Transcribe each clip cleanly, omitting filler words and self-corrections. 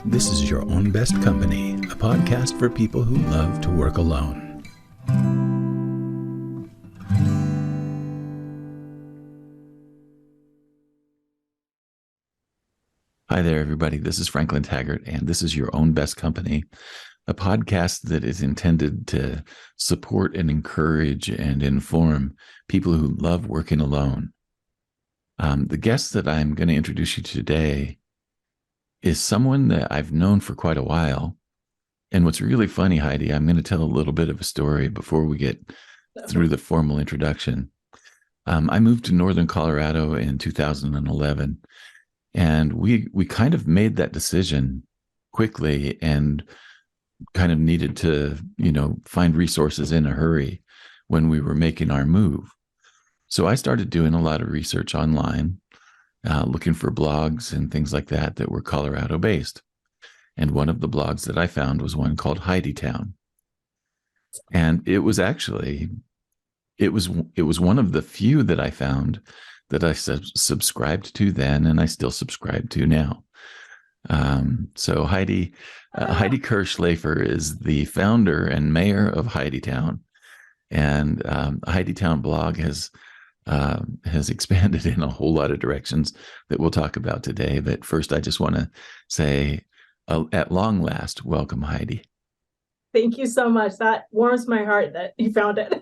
This is Your Own Best Company, a podcast for people who love to work alone. Hi there, everybody. This is Franklin Taggart, and this is Your Own Best Company, a podcast that is intended to support and encourage and inform people who love working alone. The guest that I'm going to introduce you to today is someone that I've known for quite a while. And what's really funny, Heidi, I'm going to tell a little bit of a story before we get through the formal introduction. I moved to Northern Colorado in 2011, and we kind of made that decision quickly and kind of needed to, find resources in a hurry when we were making our move. So I started doing a lot of research online, looking for blogs and things like that were Colorado based. And one of the blogs that I found was one called Heiditown. And it was one of the few that I found that I subscribed to then, and I still subscribe to now. So Heidi Kerr-Schlaefer is the founder and mayor of Heiditown. And Heiditown blog has expanded in a whole lot of directions that we'll talk about today. But first, I just want to say, at long last, welcome, Heidi. Thank you so much. That warms my heart that you found it.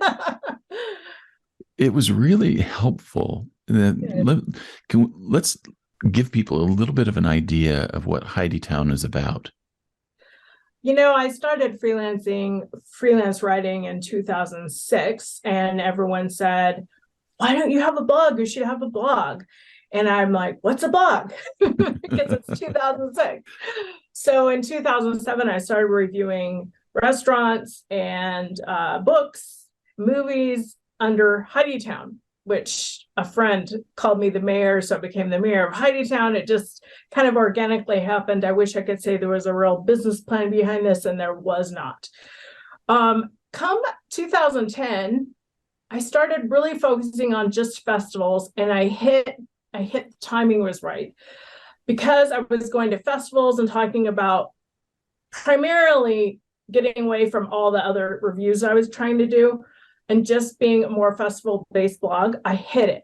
It was really helpful. Let's give people a little bit of an idea of what Heiditown is about. I started freelance writing in 2006, and everyone said, "Why don't you have a blog? You should have a blog." And I'm like, "What's a blog?" Because it's 2006. So in 2007, I started reviewing restaurants and books, movies under Heditown, which a friend called me the mayor, so I became the mayor of Heiditown. It just kind of organically happened. I wish I could say there was a real business plan behind this, and there was not. Come 2010, I started really focusing on just festivals, and I hit the timing was right, because I was going to festivals and talking about primarily getting away from all the other reviews I was trying to do and just being a more festival-based blog. I hit it.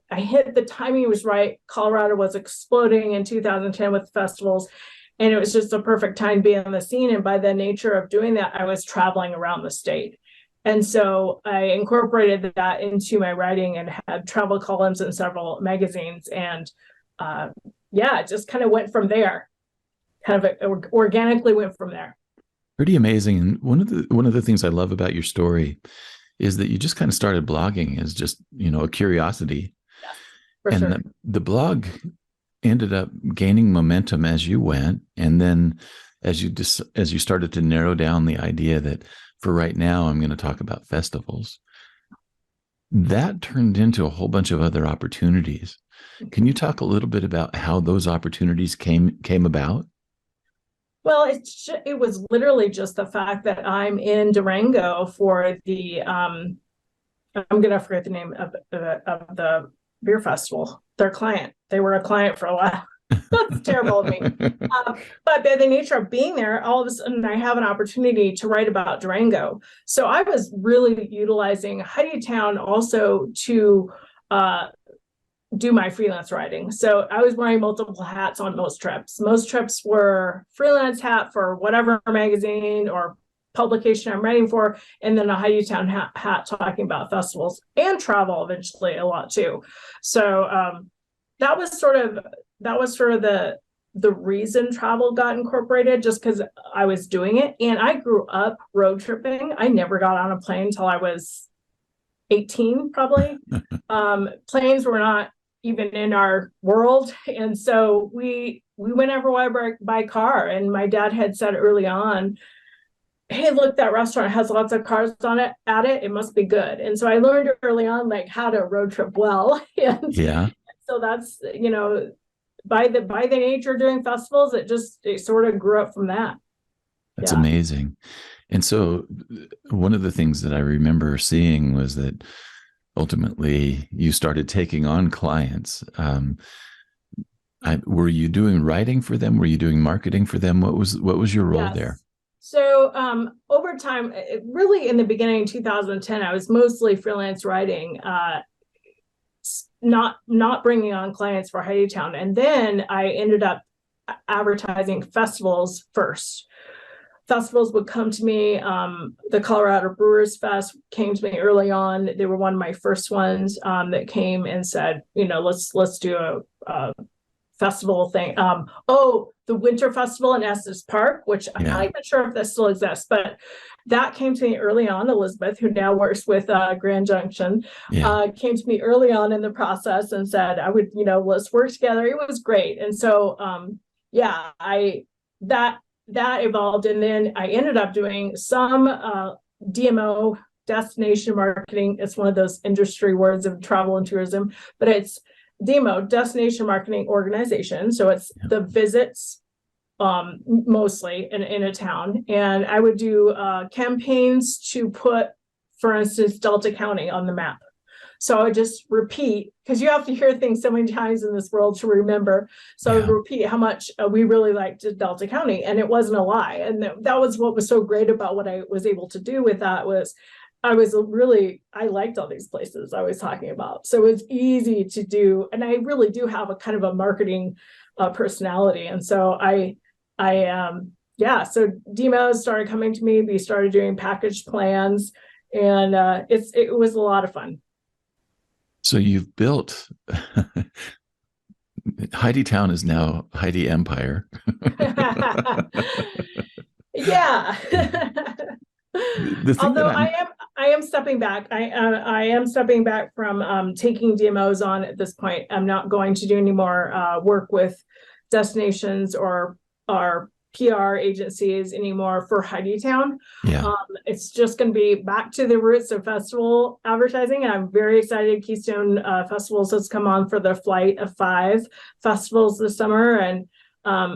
The timing was right. Colorado was exploding in 2010 with festivals, and it was just a perfect time to be on the scene. And by the nature of doing that, I was traveling around the state. And so I incorporated that into my writing and had travel columns in several magazines. And it just kind of went from there. Kind of organically went from there. Pretty amazing. And one of the things I love about your story is that you just kind of started blogging as just, a curiosity. Yeah, and sure. the blog ended up gaining momentum as you went. And then as you started to narrow down the idea that for right now, I'm going to talk about festivals, that turned into a whole bunch of other opportunities. Can you talk a little bit about how those opportunities came about? Well, it was literally just the fact that I'm in Durango for the I'm going to forget the name of the beer festival. They were a client for a while. That's terrible of me. But by the nature of being there, all of a sudden I have an opportunity to write about Durango. So I was really utilizing Heiditown also to do my freelance writing. So I was wearing multiple hats on most trips. Most trips were freelance hat for whatever magazine or publication I'm writing for, and then a Heiditown hat talking about festivals and travel eventually a lot too. So that was sort of the reason travel got incorporated, just because I was doing it. And I grew up road tripping. I never got on a plane until I was 18, probably. Planes were not even in our world. And so we went everywhere by car. And my dad had said early on, "Hey, look, that restaurant has lots of cars on it. At it must be good." And so I learned early on, like, how to road trip well. And yeah. So that's, by the nature of doing festivals, it sort of grew up from that. That's amazing. And so one of the things that I remember seeing was that ultimately you started taking on clients. Were you doing writing for them? Were you doing marketing for them? What was your role there? Yes. So over time, really in the beginning of 2010, I was mostly freelance writing, not bringing on clients for Heiditown. And then I ended up advertising festivals first. Festivals would come to me. The Colorado Brewers Fest came to me early on. They were one of my first ones that came and said, let's do a festival thing. The Winter Festival in Estes Park, which I'm not even sure if that still exists, but that came to me early on. Elizabeth, who now works with Grand Junction, came to me early on in the process and said, I would, let's work together. It was great. And so, that evolved. And then I ended up doing some DMO, destination marketing. It's one of those industry words of travel and tourism, but it's DMO, destination marketing organization. So it's the visits mostly in a town. And I would do campaigns to put, for instance, Delta County on the map. So I would just repeat, because you have to hear things so many times in this world to remember. So I would repeat how much we really liked Delta County. And it wasn't a lie. And that was what was so great about what I was able to do with that was I liked all these places I was talking about. So it's easy to do. And I really do have a kind of a marketing personality. And so so demos started coming to me. We started doing package plans, and it was a lot of fun. So you've built Heiditown is now Heidi Empire. Yeah. Although I am stepping back. I am stepping back from taking DMOs on at this point. I'm not going to do any more work with destinations or PR agencies anymore for Heiditown. It's just going to be back to the roots of festival advertising. I'm very excited. Keystone Festivals has come on for their flight of 5 festivals this summer, and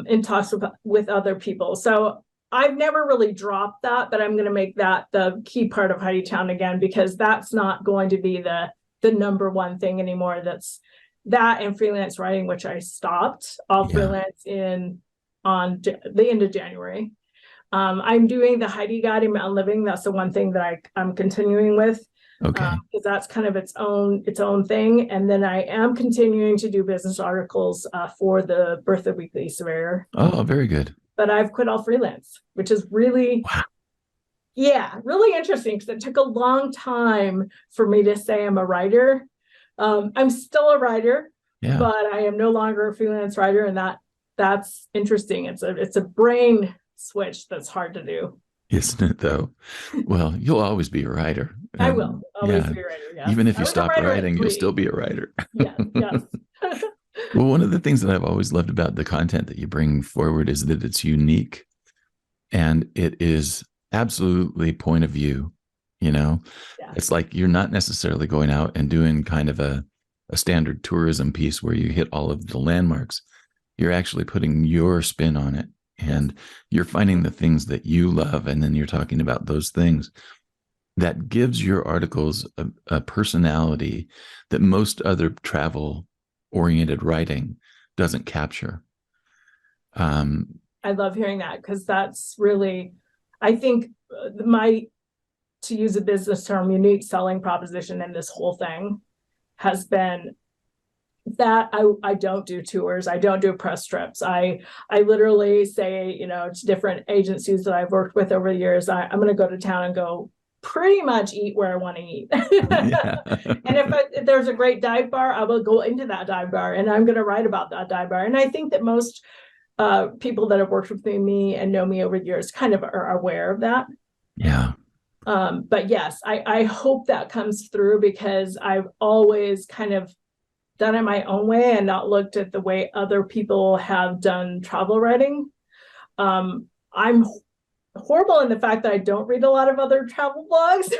in talks with other people. So I've never really dropped that, but I'm going to make that the key part of Heiditown again, because that's not going to be the number one thing anymore. That's that and freelance writing, which I stopped. I'll freelance on the end of January. I'm doing the Heidi Guide in Mountain Living. That's the one thing that I'm continuing with. Okay. Because that's kind of its own thing. And then I am continuing to do business articles for the Bertha Weekly Surveyor. Oh, very good. But I've quit all freelance, which is really, really interesting, because it took a long time for me to say I'm a writer. I'm still a writer, but I am no longer a freelance writer, and that's interesting. It's a brain switch that's hard to do. Isn't it though? Well, you'll always be a writer. I will always be a writer. Yes. Even if you stop writing, you'll still be a writer. Yes. Well, one of the things that I've always loved about the content that you bring forward is that it's unique, and it is absolutely point of view. It's like you're not necessarily going out and doing kind of a standard tourism piece where you hit all of the landmarks. You're actually putting your spin on it, and you're finding the things that you love, and then you're talking about those things. That gives your articles a personality that most other travel-oriented writing doesn't capture. I love hearing that, because that's really, I think, to use a business term, unique selling proposition in this whole thing has been that I don't do tours. I don't do press trips. I literally say, to different agencies that I've worked with over the years, I'm going to go to town and go pretty much eat where I want to eat. And if there's a great dive bar, I will go into that dive bar, and I'm going to write about that dive bar. And I think that most people that have worked with me and know me over the years kind of are aware of that. Yeah. But yes, I hope that comes through, because I've always kind of done it my own way and not looked at the way other people have done travel writing. I'm horrible in the fact that I don't read a lot of other travel blogs.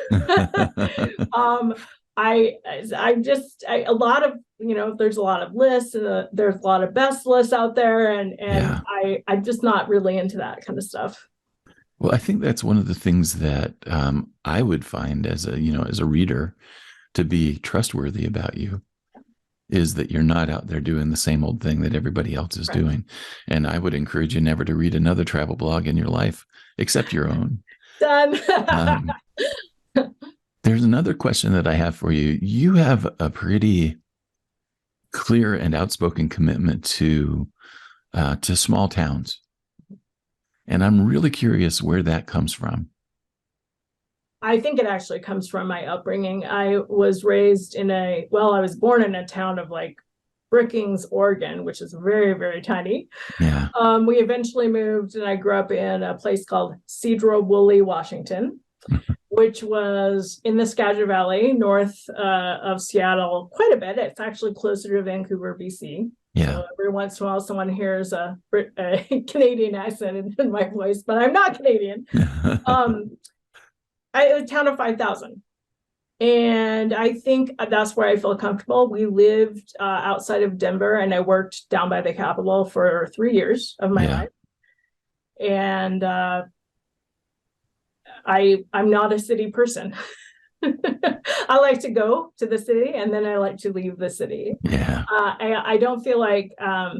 There's a lot of lists, and there's a lot of best lists out there, and I'm just not really into that kind of stuff. Well, I think that's one of the things that I would find as a reader to be trustworthy about you is that you're not out there doing the same old thing that everybody else is Right. doing. And I would encourage you never to read another travel blog in your life except your own. Done. Um, there's another question that I have for you. You have a pretty clear and outspoken commitment to small towns, and I'm really curious where that comes from. I think it actually comes from my upbringing. I was born in a town of like Brookings, Oregon, which is very, very tiny. Yeah. We eventually moved, and I grew up in a place called Cedro-Woolley, Washington, which was in the Skagit Valley, north of Seattle, quite a bit. It's actually closer to Vancouver, BC. Yeah. So every once in a while, someone hears a Canadian accent in my voice, but I'm not Canadian. A town of 5,000. And I think that's where I feel comfortable. We lived outside of Denver, and I worked down by the Capitol for 3 years of my life. And I'm not a city person. I like to go to the city, and then I like to leave the city. Yeah. I don't feel like I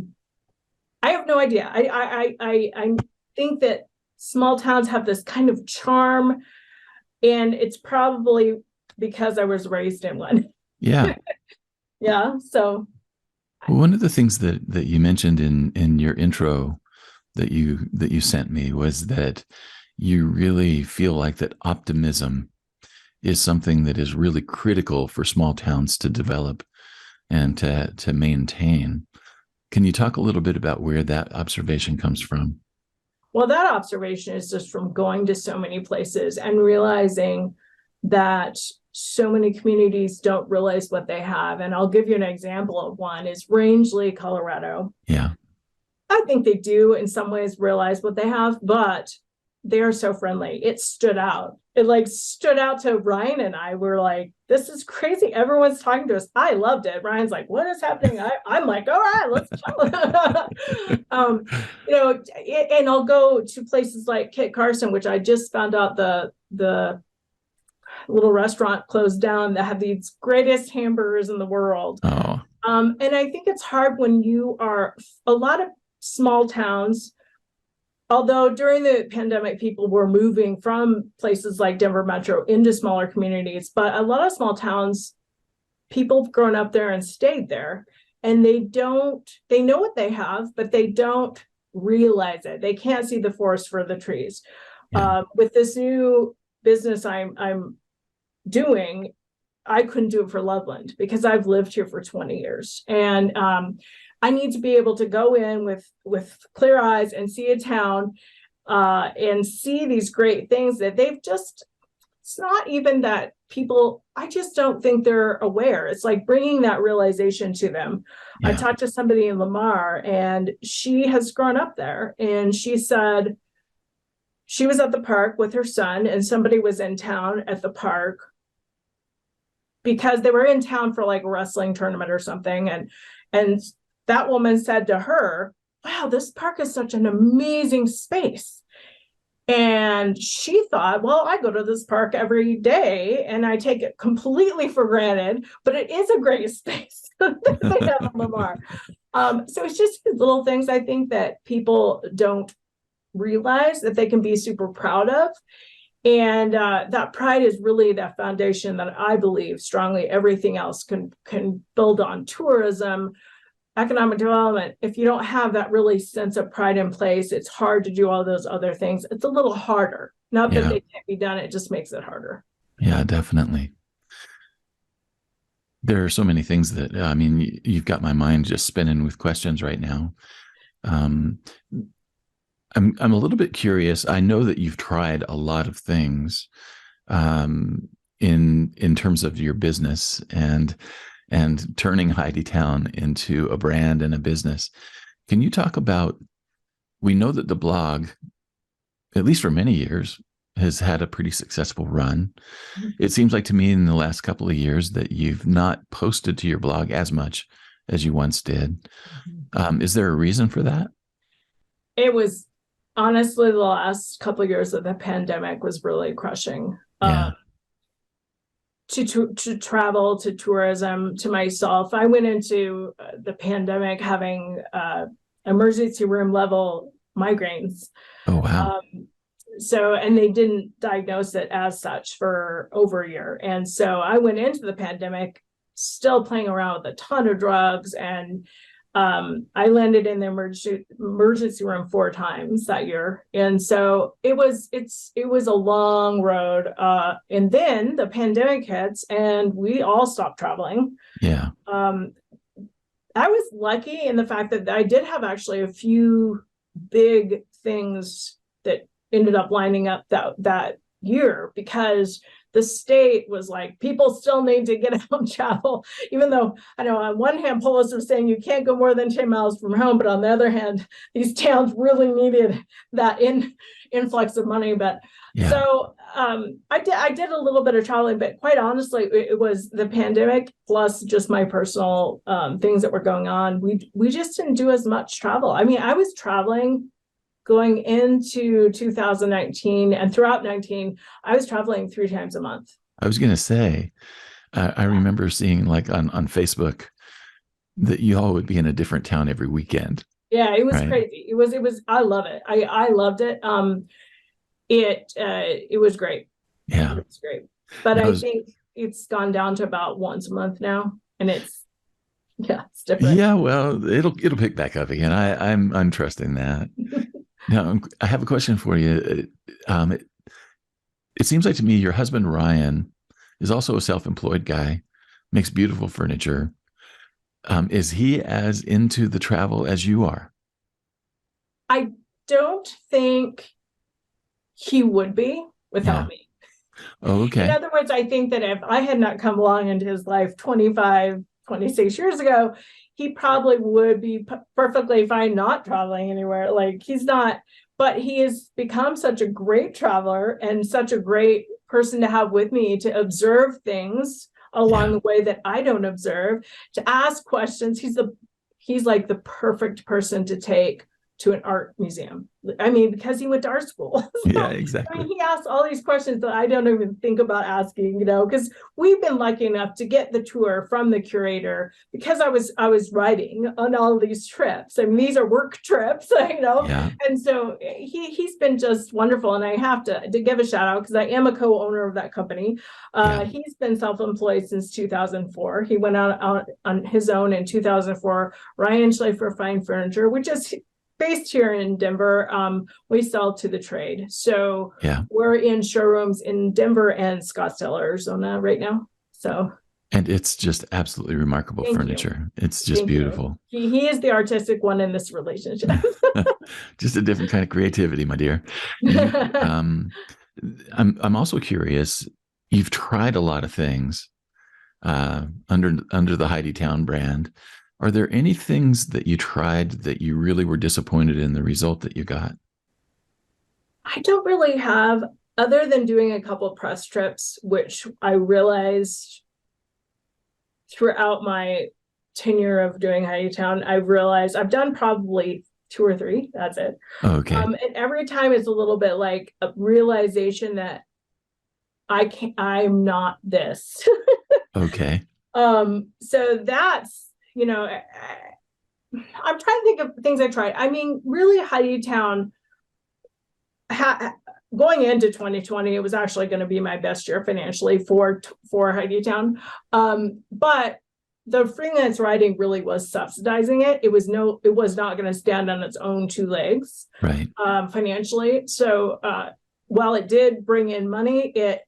have no idea. I think that small towns have this kind of charm, and it's probably because I was raised in one. Yeah. Yeah. So well, one of the things that you mentioned in your intro that you sent me was that you really feel like that optimism is something that is really critical for small towns to develop and to maintain. Can you talk a little bit about where that observation comes from? Well, that observation is just from going to so many places and realizing that so many communities don't realize what they have. And I'll give you an example of one is Rangeley, Colorado. Yeah. I think they do in some ways realize what they have, but they are so friendly. It stood out. It stood out to Ryan and I. Were like, this is crazy. Everyone's talking to us. I loved it. Ryan's like, what is happening? I'm like, all right, let's chill. And I'll go to places like Kit Carson, which I just found out the little restaurant closed down that have these greatest hamburgers in the world. Oh. And I think it's hard when you are a lot of small towns. Although during the pandemic, people were moving from places like Denver Metro into smaller communities, but a lot of small towns, people have grown up there and stayed there, and they know what they have, but they don't realize it. They can't see the forest for the trees. Yeah. With this new business I'm doing, I couldn't do it for Loveland because I've lived here for 20 years. And I need to be able to go in with clear eyes and see a town and see these great things that it's not even that people, I just don't think they're aware. It's like bringing that realization to them. Yeah. I talked to somebody in Lamar, and she has grown up there, and she said she was at the park with her son, and somebody was in town at the park because they were in town for like a wrestling tournament or something. And that woman said to her, wow, this park is such an amazing space. And she thought, well, I go to this park every day and I take it completely for granted, but it is a great space that they have in Lamar. So it's just little things I think that people don't realize that they can be super proud of. And that pride is really that foundation that I believe strongly everything else can build on. Tourism, economic development. If you don't have that really sense of pride in place, it's hard to do all those other things. It's a little harder. Not that they can't be done, it just makes it harder. Yeah, definitely. There are so many things that, you've got my mind just spinning with questions right now. I'm a little bit curious. I know that you've tried a lot of things in terms of your business and turning Heiditown into a brand and a business. Can you talk about, we know that the blog, at least for many years, has had a pretty successful run. Mm-hmm. It seems like to me in the last couple of years that you've not posted to your blog as much as you once did. Mm-hmm. Is there a reason for that? It was honestly the last couple of years of the pandemic was really crushing. Yeah. to travel, to tourism, to myself. I went into the pandemic having emergency room level migraines. Oh, wow. And they didn't diagnose it as such for over a year. And so I went into the pandemic still playing around with a ton of drugs, and I landed in the emergency room 4 times that year. And so it was a long road. And then the pandemic hits and we all stopped traveling. Yeah. I was lucky in the fact that I did have actually a few big things that ended up lining up that year, because the state was like, people still need to get out and travel, even though I know on one hand, police are saying you can't go more than 10 miles from home. But on the other hand, these towns really needed that influx of money. But Yeah. so I did a little bit of traveling, but quite honestly, it was the pandemic plus just my personal things that were going on. We just didn't do as much travel. I mean, I was traveling going into 2019 and throughout 19, I was traveling 3 times a month. I was going to say, I remember seeing like on Facebook that you all would be in a different town every weekend. Yeah, it was right? crazy. It was, I love it. I loved it. It was great. Yeah. It was great. But I think it's gone down to about once a month now. And it's different. Yeah, well, it'll pick back up again. I'm trusting that. Now, I have a question for you. It seems like to me your husband Ryan is also a self-employed guy, makes beautiful furniture. Is he as into the travel as you are? I don't think he would be without me. Oh, okay. In other words, I think that if I had not come along into his life 25, 26 years ago, he probably would be perfectly fine not traveling anywhere. Like he's not, but he has become such a great traveler and such a great person to have with me to observe things along the way that I don't observe, to ask questions. He's like the perfect person to take to an art museum. I mean, because he went to art school. So, yeah, exactly. I mean, he asks all these questions that I don't even think about asking, because we've been lucky enough to get the tour from the curator because I was writing on all of these trips. I mean, these are work trips, Yeah. And so he's been just wonderful. And I have to give a shout out because I am a co-owner of that company. He's been self-employed since 2004. He went out on his own in 2004. Ryan Schlaefer Fine Furniture, which is based here in Denver. We sell to the trade. So we're in showrooms in Denver and Scottsdale, Arizona right now. So, and it's just absolutely remarkable furniture. It's just beautiful. He is the artistic one in this relationship. Just a different kind of creativity, my dear. I'm also curious. You've tried a lot of things under the Heiditown brand. Are there any things that you tried that you really were disappointed in the result that you got? I don't really have, other than doing a couple of press trips, which I realized throughout my tenure of doing Heditown, I've realized I've done probably 2 or 3. That's it. Okay. And every time it's a little bit like a realization that I'm not this. Okay. So that's, I'm trying to think of things I tried. I mean, really, Heiditown, going into 2020, it was actually going to be my best year financially for Heiditown. But the freelance writing really was subsidizing it. It was not going to stand on its own 2 legs, right? Financially. So while it did bring in money, it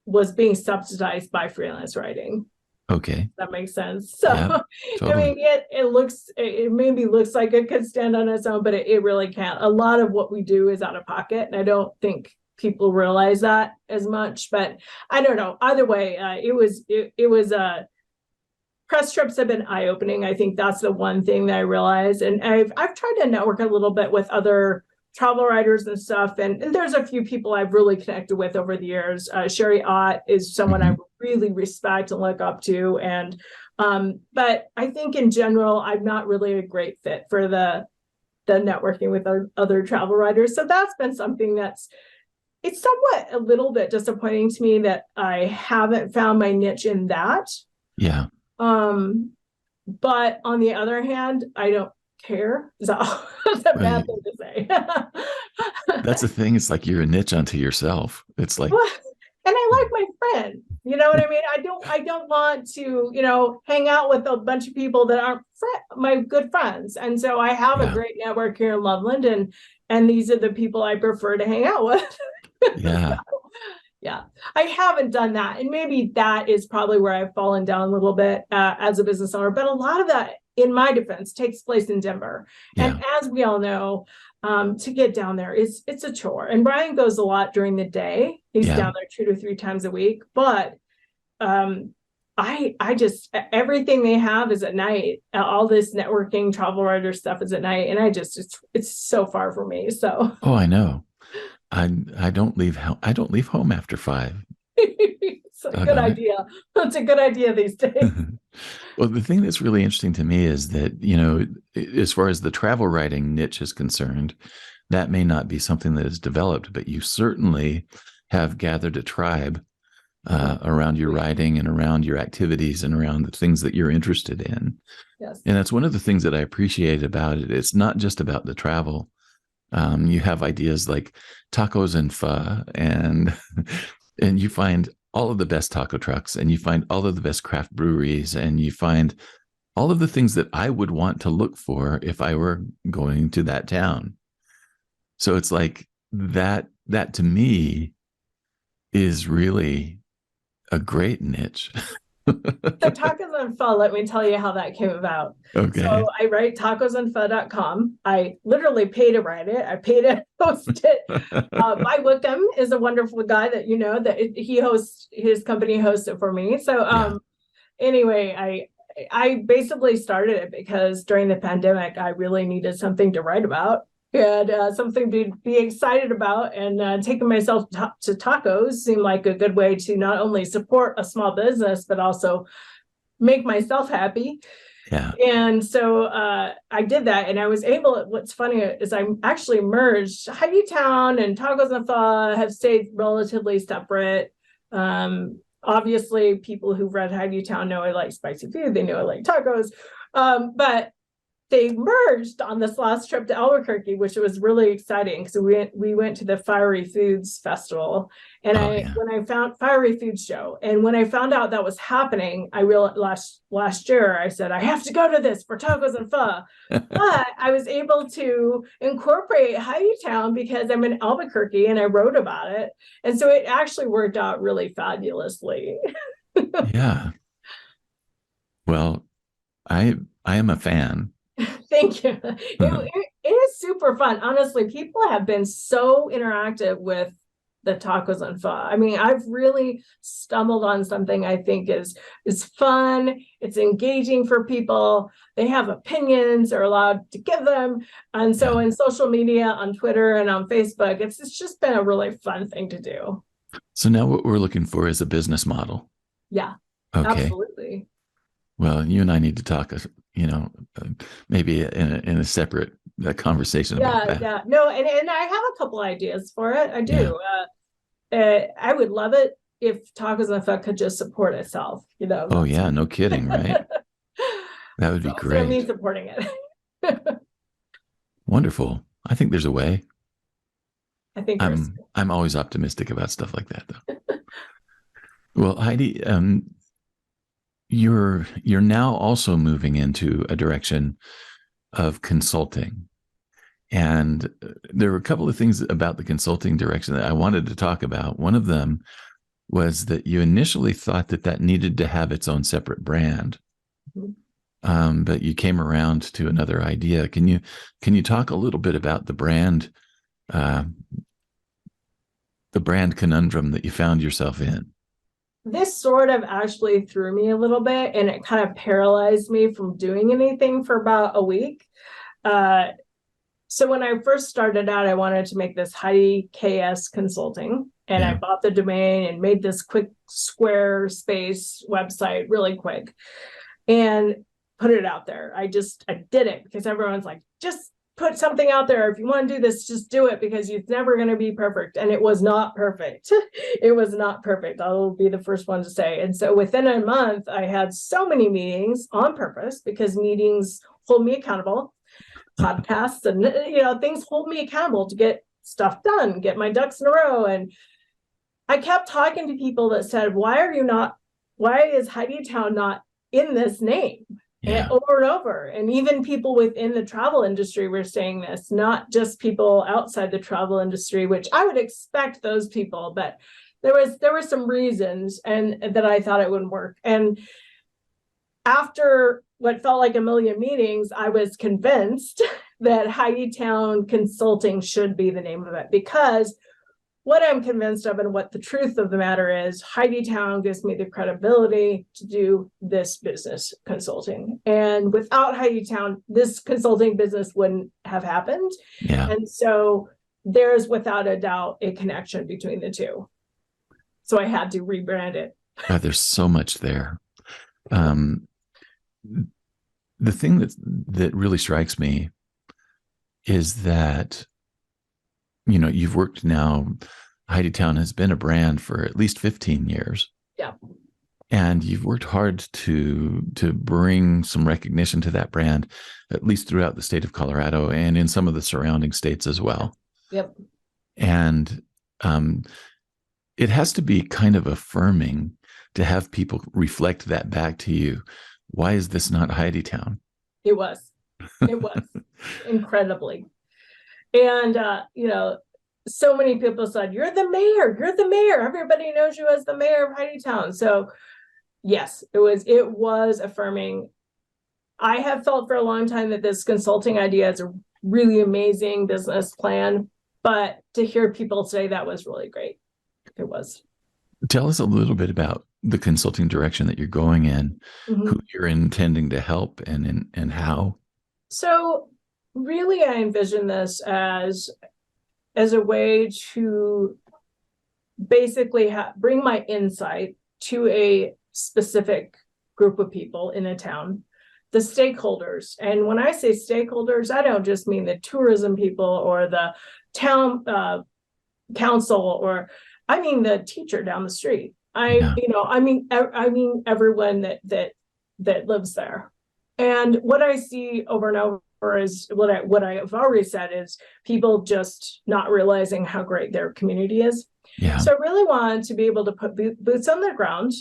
was being subsidized by freelance writing. Okay. That makes sense. So, totally. I mean, it maybe looks like it could stand on its own, but it really can't. A lot of what we do is out of pocket. And I don't think people realize that as much, but I don't know. Either way, it was press trips have been eye-opening. I think that's the one thing that I realized. And I've tried to network a little bit with other travel writers and stuff. And there's a few people I've really connected with over the years. Sherry Ott is someone I really respect and look up to. And, but I think in general, I'm not really a great fit for the networking with other travel writers. So that's been something that's it's somewhat a little bit disappointing to me that I haven't found my niche in that. Yeah. But on the other hand, I don't care. So that's a bad Right. thing to say. That's the thing. It's like you're a niche unto yourself. It's like, And I like my friend. You know what I mean? I don't want to, hang out with a bunch of people that aren't my good friends. And so I have a yeah, great network here in Loveland, and these are the people I prefer to hang out with. yeah, Yeah, I haven't done that. And maybe that is probably where I've fallen down a little bit as a business owner. But a lot of that, in my defense, takes place in Denver. yeah, And as we all know, to get down there, it's a chore. And Brian goes a lot during the day. He's yeah. down there 2 to 3 times a week. But I just, everything they have is at night. All this networking, travel writer stuff is at night. And it's so far for me. So Oh, I know. I don't leave home after 5. it's a good idea. It's a good idea these days. Well, the thing that's really interesting to me is that, as far as the travel writing niche is concerned, that may not be something that is developed, but you certainly have gathered a tribe around your writing and around your activities and around the things that you're interested in. Yes. And that's one of the things that I appreciate about it. It's not just about the travel. You have ideas like tacos and pho, and you find all of the best taco trucks, and you find all of the best craft breweries, and you find all of the things that I would want to look for if I were going to that town. So it's like that to me is really a great niche. So tacos and pho, let me tell you how that came about. Okay. So I write tacosandpho.com. I literally pay to write it. I pay to host it. Mike Wickham is a wonderful guy that he hosts, his company hosts it for me. So anyway, I basically started it because during the pandemic, I really needed something to write about. And something to be excited about, and taking myself to tacos seemed like a good way to not only support a small business, but also make myself happy. Yeah. And so I did that, and I was able, what's funny is I actually merged Heiditown and Tacos and Pho have stayed relatively separate. Obviously, people who've read Heiditown know I like spicy food. They know I like tacos. But they merged on this last trip to Albuquerque, which was really exciting because we went to the Fiery Foods Festival, and when I found Fiery Foods Show, and when I found out that was happening, I realized last year I said I have to go to this for tacos and pho. But I was able to incorporate Heiditown because I'm in Albuquerque and I wrote about it, and so it actually worked out really fabulously. Yeah. Well, I am a fan. Thank you. It is super fun. Honestly, people have been so interactive with the tacos and pho. I mean, I've really stumbled on something I think is fun. It's engaging for people. They have opinions, they're allowed to give them. And so in social media, on Twitter and on Facebook, it's just been a really fun thing to do. So now what we're looking for is a business model. Yeah, okay. Absolutely. Well, you and I need to talk, maybe in a separate conversation about that. Yeah. No, and I have a couple ideas for it. I do. I would love it if Tacos and Pho could just support itself. Oh yeah, no kidding, right? That would be great. So me supporting it. Wonderful. I think there's a way. I think I'm always optimistic about stuff like that, though. Well, Heidi, you're now also moving into a direction of consulting. And there were a couple of things about the consulting direction that I wanted to talk about. One of them was that you initially thought that needed to have its own separate brand. Mm-hmm. But you came around to another idea. Can you talk a little bit about the brand conundrum that you found yourself in? This sort of actually threw me a little bit, and it kind of paralyzed me from doing anything for about a week. So when I first started out, I wanted to make this Heidi KS Consulting, and I bought the domain and made this quick Squarespace website really quick and put it out there. I did it because everyone's like, just put something out there. If you want to do this, just do it, because it's never going to be perfect. And it was not perfect. It was not perfect. I'll be the first one to say. And so within a month, I had so many meetings on purpose, because meetings hold me accountable. Podcasts and, things hold me accountable to get stuff done, get my ducks in a row. And I kept talking to people that said, why is Heiditown not in this name? Yeah. And over and over. And even people within the travel industry were saying this, not just people outside the travel industry, which I would expect those people, but there were some reasons and that I thought it wouldn't work. And after what felt like a million meetings, I was convinced that Heiditown Consulting should be the name of it, because what I'm convinced of and what the truth of the matter is, Heiditown gives me the credibility to do this business consulting. And without Heiditown, this consulting business wouldn't have happened. Yeah. And so there's without a doubt a connection between the two. So I had to rebrand it. God, there's so much there. The thing that really strikes me is that, you've worked now, Heiditown has been a brand for at least 15 years. Yeah. And you've worked hard to bring some recognition to that brand, at least throughout the state of Colorado and in some of the surrounding states as well. Yep. And it has to be kind of affirming to have people reflect that back to you. Why is this not Heiditown? It was incredibly. And, so many people said, you're the mayor. Everybody knows you as the mayor of Heiditown. So yes, it was affirming. I have felt for a long time that this consulting idea is a really amazing business plan, but to hear people say that was really great. It was. Tell us a little bit about the consulting direction that you're going in, who you're intending to help and how. So really, I envision this as a way to basically bring my insight to a specific group of people in a town, the stakeholders. And when I say stakeholders, I don't just mean the tourism people or the town council, or I mean the teacher down the street. I mean everyone that lives there. And what I see over and over is what I have already said is people just not realizing how great their community is. Yeah. So I really want to be able to put boots on the ground,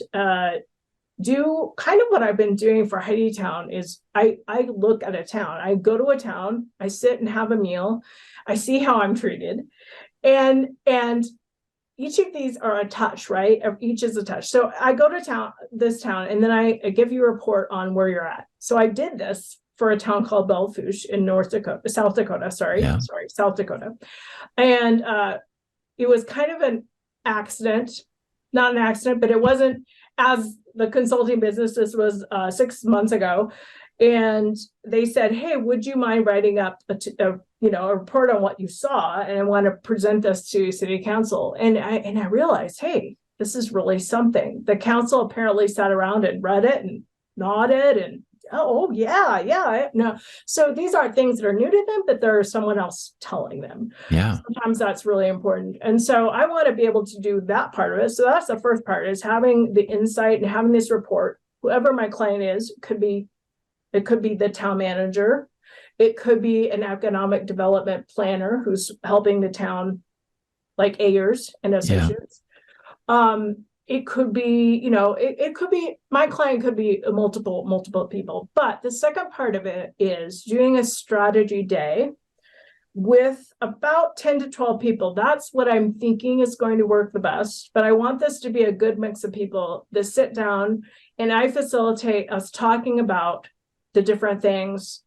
do kind of what I've been doing for Heditown is I look at a town, I go to a town, I sit and have a meal, I see how I'm treated. And each of these are a touch, right? Each is a touch. So I go to this town, and then I give you a report on where you're at. So I did this for a town called Belfouche in South Dakota. And it was kind of an accident, not an accident, but it wasn't as the consulting business. This was 6 months ago. And they said, hey, would you mind writing up a report on what you saw? And I want to present this to city council. And I realized, hey, this is really something. The council apparently sat around and read it and nodded and, no. So these aren't things that are new to them, but there's someone else telling them. Yeah. Sometimes that's really important. And so I want to be able to do that part of it. So that's the first part, is having the insight and having this report. Whoever my client is, it could be the town manager. It could be an economic development planner who's helping the town, like Ayers and Associates. Yeah. It could be, it could be, my client could be multiple people. But the second part of it is doing a strategy day with about 10 to 12 people. That's what I'm thinking is going to work the best. But I want this to be a good mix of people that sit down, and I facilitate us talking about the different things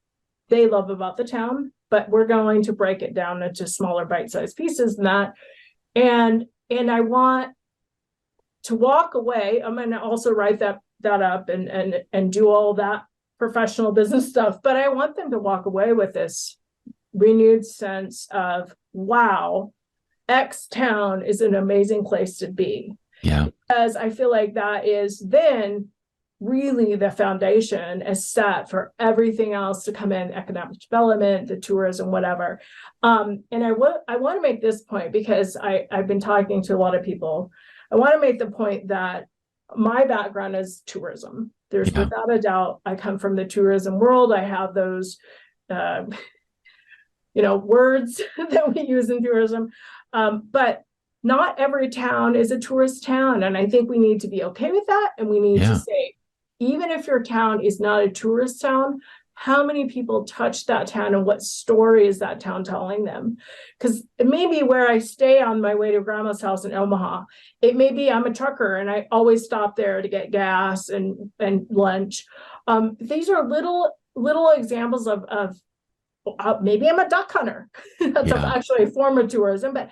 they love about the town, but we're going to break it down into smaller bite-sized pieces than that. And I want to walk away. I'm going to also write that up and do all that professional business stuff, but I want them to walk away with this renewed sense of, wow, X town is an amazing place to be. Yeah. Because I feel like that is then really the foundation is set for everything else to come in, economic development, the tourism, whatever. And I want to make this point because I've been talking to a lot of people. I want to make the point that my background is tourism. There's without a doubt, I come from the tourism world. I have those, words that we use in tourism. But not every town is a tourist town. And I think we need to be okay with that. And we need to say, even if your town is not a tourist town, how many people touch that town and what story is that town telling them? Because it may be where I stay on my way to grandma's house in Omaha. It may be I'm a trucker and I always stop there to get gas and lunch. These are little examples of maybe I'm a duck hunter. That's actually a form of tourism. But,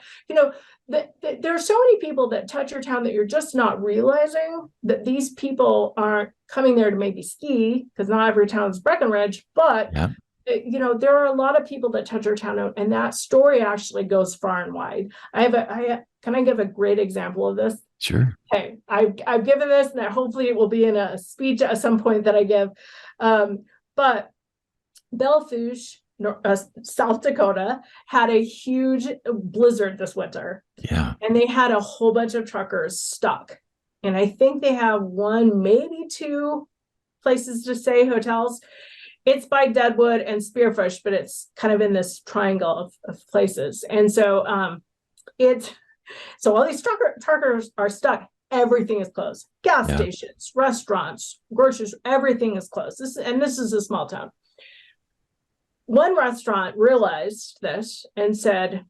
there are so many people that touch your town that you're just not realizing that these people aren't coming there to maybe ski, because not every town is Breckenridge, but there are a lot of people that touch your town, and that story actually goes far and wide. Can I give a great example of this? Sure. Okay, I've given this, and hopefully it will be in a speech at some point that I give. But Belle Fourche, South Dakota, had a huge blizzard this winter. Yeah. And they had a whole bunch of truckers stuck. And I think they have one, maybe two places to stay, hotels. It's by Deadwood and Spearfish, but it's kind of in this triangle of places. And so so all these truckers are stuck. Everything is closed. Gas stations, restaurants, groceries, everything is closed. This is a small town. One restaurant realized this and said,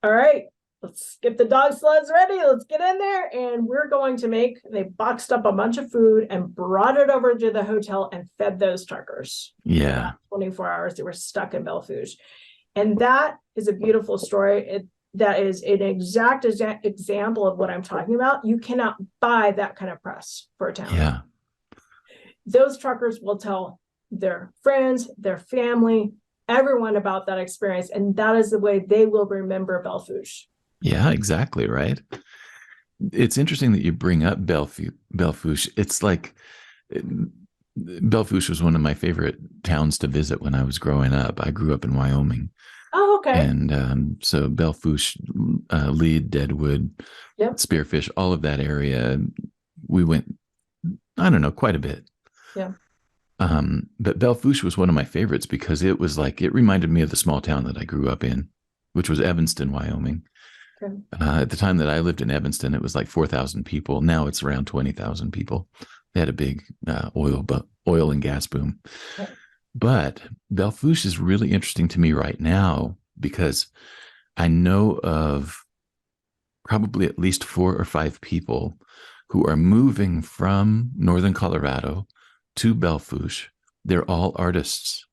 all right, let's get the dog sleds ready. Let's get in there. And we're going to they boxed up a bunch of food and brought it over to the hotel and fed those truckers. Yeah. 24 hours. They were stuck in Belle Fourche. And that is a beautiful story. That is an exact example of what I'm talking about. You cannot buy that kind of press for a town. Yeah. Those truckers will tell their friends, their family, everyone about that experience. And that is the way they will remember Belle Fourche. Yeah, exactly. Right. It's interesting that you bring up Belle Fourche. It's like Belle Fourche was one of my favorite towns to visit when I was growing up. I grew up in Wyoming. Oh, okay. And so Belle Fourche, Lead, Deadwood, Spearfish, all of that area, we went, I don't know, quite a bit. Yeah. But Belle Fourche was one of my favorites because it reminded me of the small town that I grew up in, which was Evanston, Wyoming. Okay. At the time that I lived in Evanston, it was like 4,000 people. Now it's around 20,000 people. They had a big oil and gas boom. Okay. But Belle Fourche is really interesting to me right now because I know of probably at least 4 or 5 people who are moving from northern Colorado to Belle Fourche. They're all artists.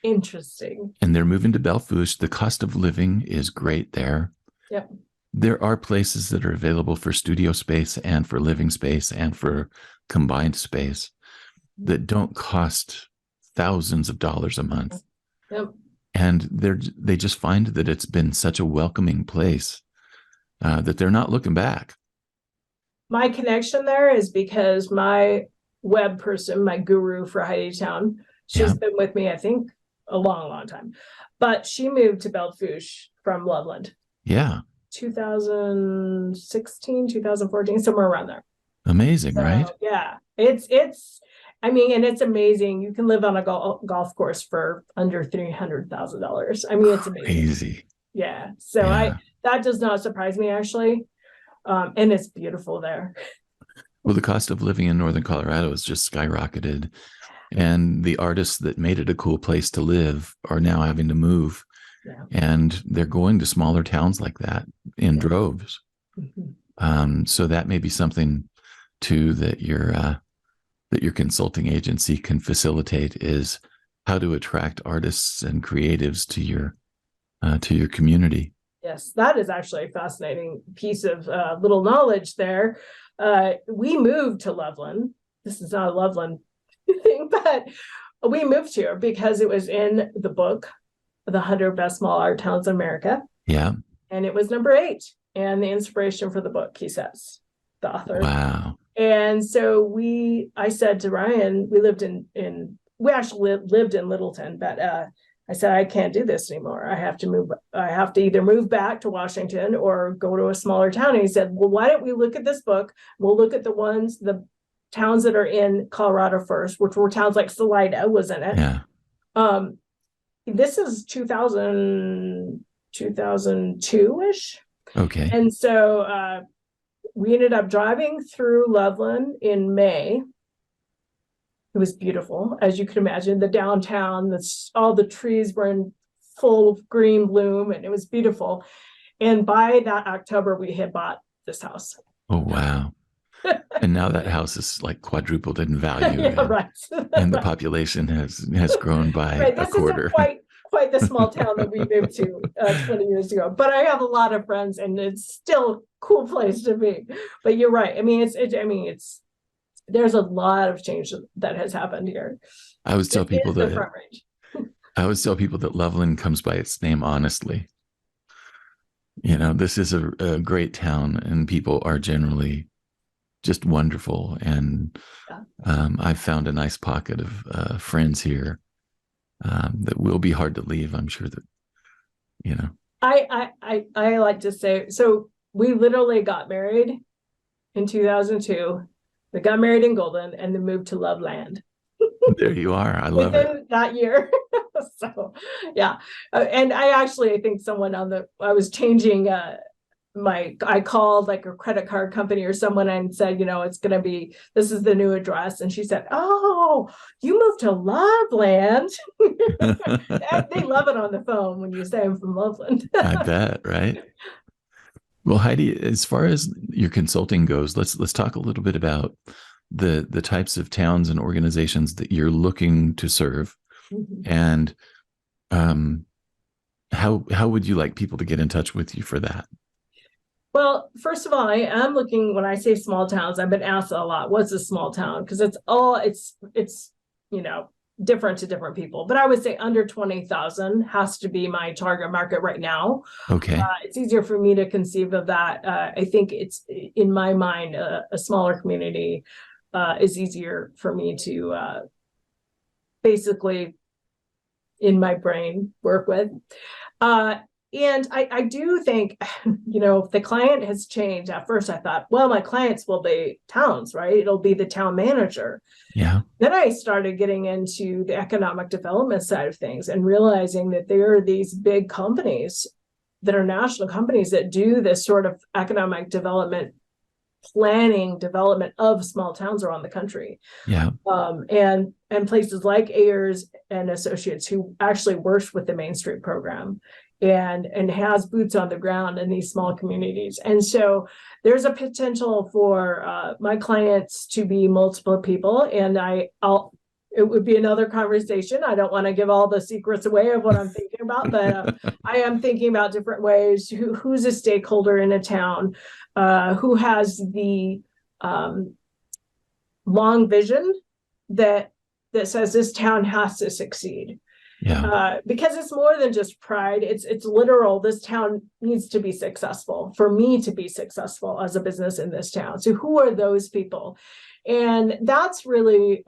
Interesting. And they're moving to Belle Fourche. The cost of living is great there. Yep. There are places that are available for studio space and for living space and for combined space that don't cost thousands of dollars a month. Yep. And they just find that it's been such a welcoming place that they're not looking back. My connection there is because my web person, my guru for Heiditown, she's been with me, I think, a long, long time. But she moved to Belle Fourche from Loveland. Yeah. 2016, 2014, somewhere around there. Amazing, right? Yeah. It's amazing. You can live on a golf course for under $300,000. I mean, it's amazing. Crazy. Yeah. So that does not surprise me, actually. And it's beautiful there. Well, the cost of living in northern Colorado has just skyrocketed. And the artists that made it a cool place to live are now having to move. Yeah. And they're going to smaller towns like that in droves. Mm-hmm. So that may be something too that your consulting agency can facilitate, is how to attract artists and creatives to your community. Yes, that is actually a fascinating piece of little knowledge there. We moved to Loveland. This is not a Loveland thing, but we moved here because it was in the book, The 100 Best Small Art Towns in America. Yeah. And it was number 8. And the inspiration for the book, he says, the author. Wow. And so I said to Ryan, we actually lived in Littleton, but I said, I can't do this anymore. I have to move. I have to either move back to Washington or go to a smaller town. And he said, well, why don't we look at this book? We'll look at the towns that are in Colorado first, which were towns like Salida was in it. Yeah. This is 2002-ish. Okay. And so we ended up driving through Loveland in May. It was beautiful, as you can imagine. The downtown, all the trees were in full green bloom, and it was beautiful. And by that October, we had bought this house. Oh, wow. And now that house is like quadrupled in value. Yeah, right. And the population has grown by a quarter. This isn't quite the small town that we moved to 20 years ago. But I have a lot of friends, and it's still a cool place to be. But you're right. I mean, there's a lot of change that has happened here. I always tell people that Loveland comes by its name honestly. This is a great town, and people are generally just wonderful. And I've found a nice pocket of friends here that will be hard to leave. I'm sure that, I like to say, so we literally got married in 2002. We got married in Golden and then moved to Loveland. There you are. I love it. That year. So, yeah. And I think someone I was changing I called like a credit card company or someone and said, this is the new address. And she said, oh, you moved to Loveland. They love it on the phone when you say I'm from Loveland. I bet, right? Well, Heidi, as far as your consulting goes, let's talk a little bit about the types of towns and organizations that you're looking to serve, and how would you like people to get in touch with you for that? Well, first of all, I am looking, when I say small towns, I've been asked a lot, what's a small town? Because it's different to different people. But I would say under 20,000 has to be my target market right now. Okay. It's easier for me to conceive of that. I think it's, in my mind, a smaller community is easier for me to basically, in my brain, work with. And I do think, the client has changed. At first I thought, well, my clients will be towns, right? It'll be the town manager. Yeah. Then I started getting into the economic development side of things and realizing that there are these big companies that are national companies that do this sort of economic development of small towns around the country. Yeah. And places like Ayers and Associates, who actually works with the Main Street program and has boots on the ground in these small communities. And so there's a potential for my clients to be multiple people. And it would be another conversation. I don't want to give all the secrets away of what I'm thinking about, but I am thinking about different ways. Who's a stakeholder in a town? Who has the long vision that says this town has to succeed? Yeah. Because it's more than just pride. It's literal. This town needs to be successful for me to be successful as a business in this town. So who are those people? And that's really,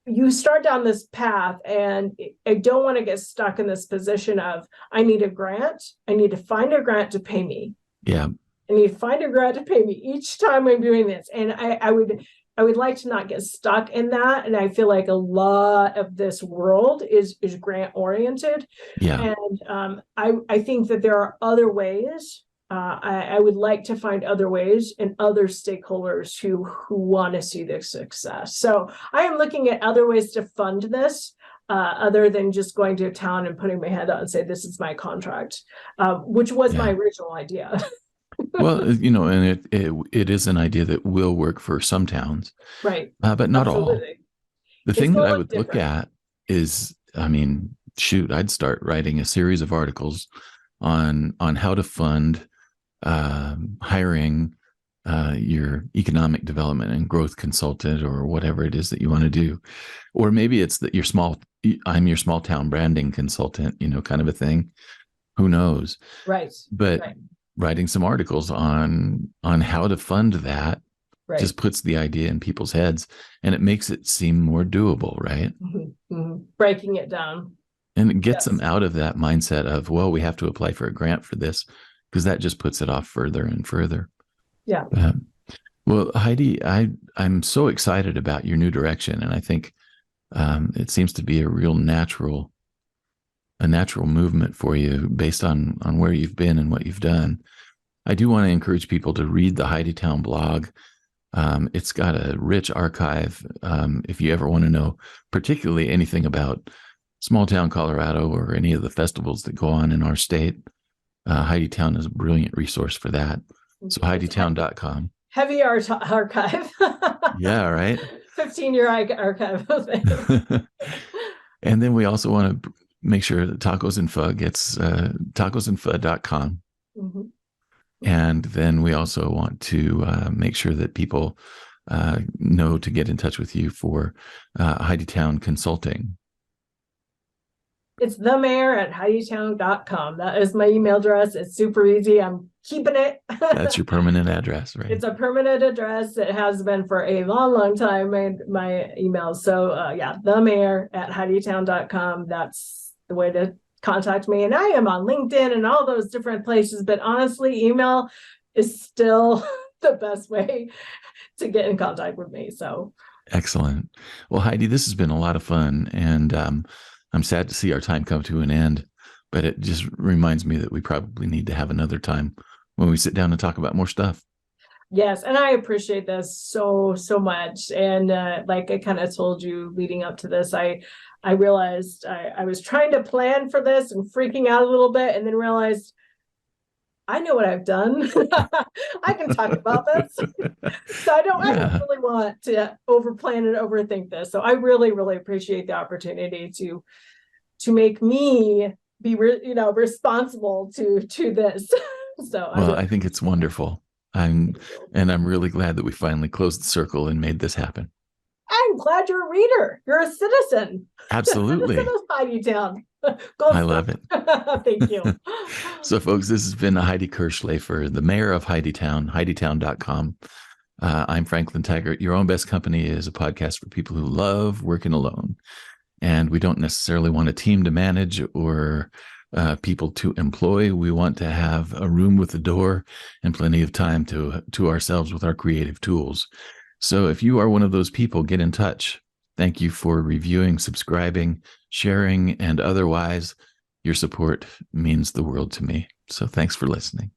you start down this path, and I don't want to get stuck in this position of, I need a grant. I need to find a grant to pay me. Yeah. I need to find a grant to pay me each time I'm doing this. And I would like to not get stuck in that. And I feel like a lot of this world is grant oriented. Yeah. And I think that there are other ways. I would like to find other ways and other stakeholders who want to see this success. So I am looking at other ways to fund this, other than just going to a town and putting my head out and say, this is my contract, which was my original idea. Well, and it is an idea that will work for some towns, right? But not Absolutely. all. The thing that I would look at is, I'd start writing a series of articles on how to fund hiring your economic development and growth consultant, or whatever it is that you want to do. Or maybe it's that I'm your small town branding consultant, kind of a thing. Who knows? Right. But writing some articles on how to fund that just puts the idea in people's heads, and it makes it seem more doable, right? Breaking it down. And it gets them out of that mindset of, well, we have to apply for a grant for this, because that just puts it off further and further. Yeah. Well, Heidi, I'm so excited about your new direction, and I think it seems to be a real natural movement for you based on where you've been and what you've done. I do want to encourage people to read the Heiditown blog. It's got a rich archive. If you ever want to know particularly anything about small town Colorado or any of the festivals that go on in our state, Heiditown is a brilliant resource for that. So Heditown.com. Heavy archive. Yeah, right. 15-year archive. And then we also want to make sure that Tacos and Pho gets tacosandpho.com. And then we also want to make sure that people know to get in touch with you for Heiditown Consulting. It's themayor@heiditown.com. That is my email address. It's super easy. I'm keeping it. That's your permanent address, right? It's a permanent address. It has been for a long, long time, my email. So themayor@heiditown.com. That's the way to contact me. And I am on LinkedIn and all those different places, but honestly, email is still the best way to get in contact with me. So excellent. Well, Heidi, this has been a lot of fun, and I'm sad to see our time come to an end, but it just reminds me that we probably need to have another time when we sit down and talk about more stuff. Yes, and I appreciate this so much. And like I kind of told you leading up to this, I realized I was trying to plan for this and freaking out a little bit, and then realized I know what I've done. I can talk about this. So I don't really want to overplan and overthink this. So I really, really appreciate the opportunity to make me be responsible to this. So I think it's wonderful. I'm really glad that we finally closed the circle and made this happen. I'm glad you're a reader. You're a citizen. Absolutely. Citizen of Heiditown. I love it. Thank you. So, folks, this has been Heidi Kerr-Schlaefer, the mayor of Heiditown, Heditown.com. I'm Franklin Taggart. Your Own Best Company is a podcast for people who love working alone. And we don't necessarily want a team to manage or people to employ. We want to have a room with a door and plenty of time to ourselves with our creative tools. So if you are one of those people, get in touch. Thank you for reviewing, subscribing, sharing, and otherwise. Your support means the world to me. So thanks for listening.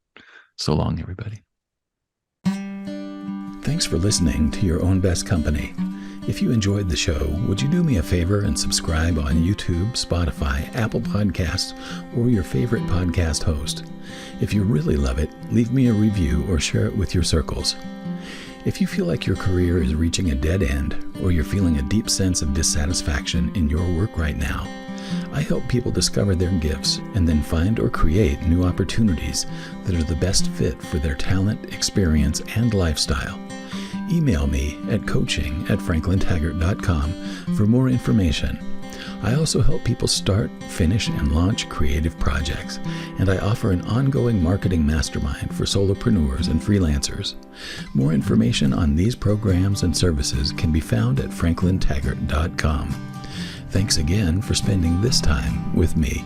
So long, everybody. Thanks for listening to Your Own Best Company. If you enjoyed the show, would you do me a favor and subscribe on YouTube, Spotify, Apple Podcasts, or your favorite podcast host? If you really love it, leave me a review or share it with your circles. If you feel like your career is reaching a dead end, or you're feeling a deep sense of dissatisfaction in your work right now, I help people discover their gifts and then find or create new opportunities that are the best fit for their talent, experience, and lifestyle. Email me at coaching@franklintaggart.com for more information. I also help people start, finish, and launch creative projects, and I offer an ongoing marketing mastermind for solopreneurs and freelancers. More information on these programs and services can be found at franklintaggart.com. Thanks again for spending this time with me.